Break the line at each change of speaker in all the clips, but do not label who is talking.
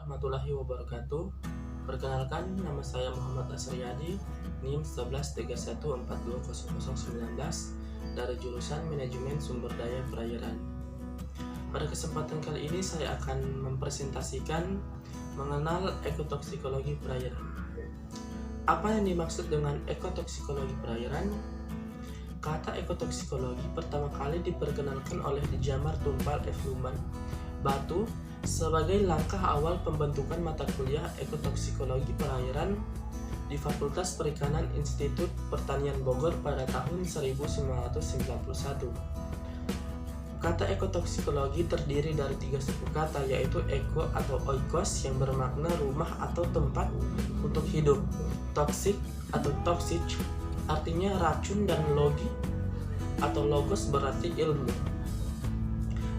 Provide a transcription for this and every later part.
warahmatullahi wabarakatuh. Perkenalkan, nama saya Muhammad Asriyadi, NIM 1131420019 dari jurusan Manajemen Sumber Daya Perairan. Pada kesempatan kali ini saya akan mempresentasikan mengenal ekotoksikologi perairan. Apa yang dimaksud dengan ekotoksikologi perairan? Kata ekotoksikologi pertama kali diperkenalkan oleh Jamar Tumpal F. Lumban Batu sebagai langkah awal pembentukan mata kuliah ekotoksikologi perairan di Fakultas Perikanan Institut Pertanian Bogor pada tahun 1991. Kata ekotoksikologi terdiri dari 3 suku kata, yaitu eko atau oikos yang bermakna rumah atau tempat untuk hidup, toksik atau toxic artinya racun, dan logi atau logos berarti ilmu.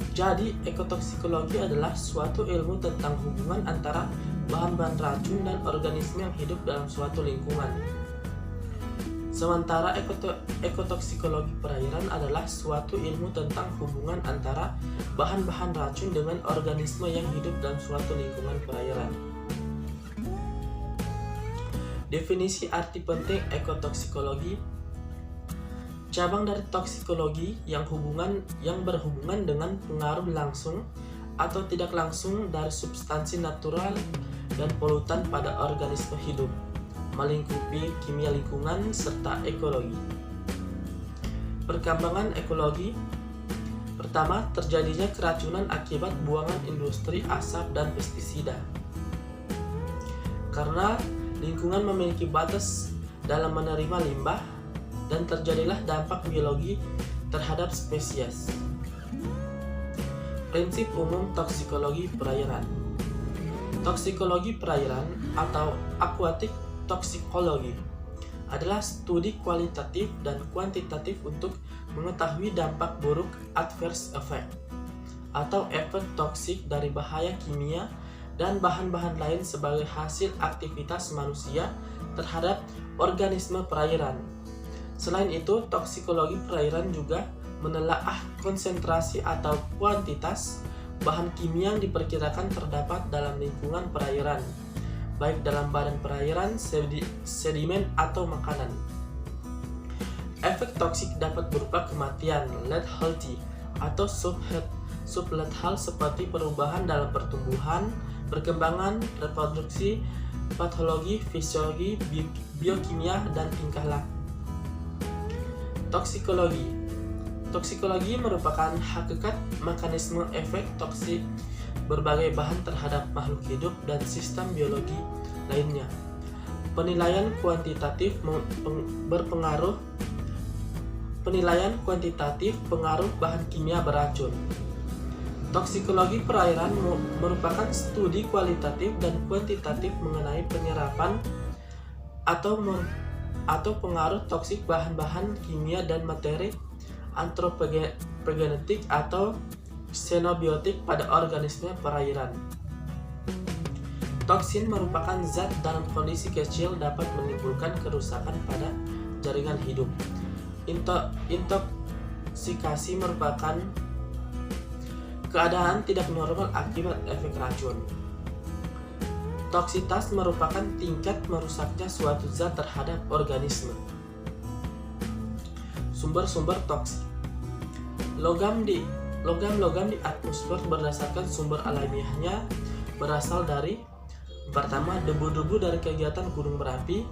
Jadi, ekotoksikologi adalah suatu ilmu tentang hubungan antara bahan-bahan racun dan organisme yang hidup dalam suatu lingkungan. Sementara ekotoksikologi perairan adalah suatu ilmu tentang hubungan antara bahan-bahan racun dengan organisme yang hidup dalam suatu lingkungan perairan. Definisi arti penting ekotoksikologi: cabang dari toksikologi yang berhubungan dengan pengaruh langsung atau tidak langsung dari substansi natural dan polutan pada organisme hidup, melingkupi kimia lingkungan serta ekologi. Perkembangan ekologi: pertama, terjadinya keracunan akibat buangan industri, asap, dan pestisida. Karena lingkungan memiliki batas dalam menerima limbah, dan terjadilah dampak biologi terhadap spesies. Prinsip umum toksikologi perairan. Toksikologi perairan atau aquatic toxicology adalah studi kualitatif dan kuantitatif untuk mengetahui dampak buruk adverse effect atau efek toksik dari bahaya kimia dan bahan-bahan lain sebagai hasil aktivitas manusia terhadap organisme perairan. Selain itu, toksikologi perairan juga menelaah konsentrasi atau kuantitas bahan kimia yang diperkirakan terdapat dalam lingkungan perairan, baik dalam badan perairan, sedimen, atau makanan. Efek toksik dapat berupa kematian, lethality, atau sublethal seperti perubahan dalam pertumbuhan, perkembangan, reproduksi, patologi, fisiologi, biokimia, dan tingkah laku. Toksikologi merupakan hakikat mekanisme efek toksik berbagai bahan terhadap makhluk hidup dan sistem biologi lainnya. Penilaian kuantitatif pengaruh bahan kimia beracun. Toksikologi perairan merupakan studi kualitatif dan kuantitatif mengenai penyerapan atau pengaruh toksik bahan-bahan kimia dan materi antropogenetik atau xenobiotik pada organisme perairan. Toksin merupakan zat dalam kondisi kecil dapat menimbulkan kerusakan pada jaringan hidup. Intoksikasi merupakan keadaan tidak normal akibat efek racun. Toksitas merupakan tingkat merusaknya suatu zat terhadap organisme. Sumber-sumber toksik. Logam di atmosfer berdasarkan sumber alamiahnya berasal dari: pertama, debu-debu dari kegiatan gunung berapi;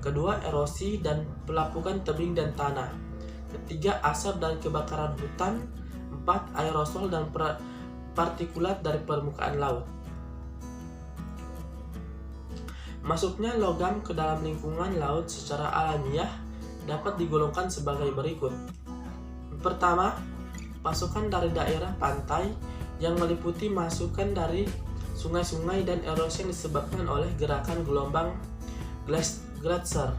kedua, erosi dan pelapukan tebing dan tanah; ketiga, asap dari kebakaran hutan; 4. Aerosol dan partikulat dari permukaan laut. Masuknya logam ke dalam lingkungan laut secara alamiah dapat digolongkan sebagai berikut. Pertama, pasukan dari daerah pantai yang meliputi masukan dari sungai-sungai dan erosi yang disebabkan oleh gerakan gelombang glacier.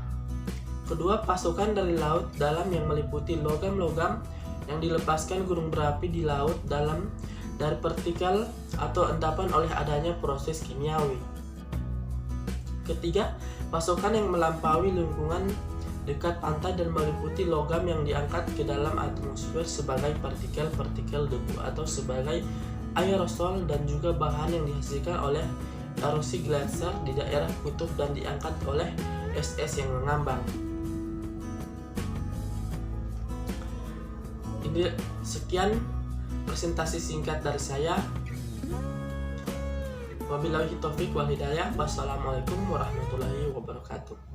Kedua, pasukan dari laut dalam yang meliputi logam-logam yang dilepaskan gunung berapi di laut dalam dari partikel atau endapan oleh adanya proses kimiawi. Ketiga, pasukan yang melampaui lingkungan dekat pantai dan meliputi logam yang diangkat ke dalam atmosfer sebagai partikel-partikel debu atau sebagai aerosol dan juga bahan yang dihasilkan oleh erosi gletser di daerah kutub dan diangkat oleh es-es yang mengambang. Ini sekian presentasi singkat dari saya. Wabillahi taufiq wal hidayah. Wassalamualaikum warahmatullahi wabarakatuh.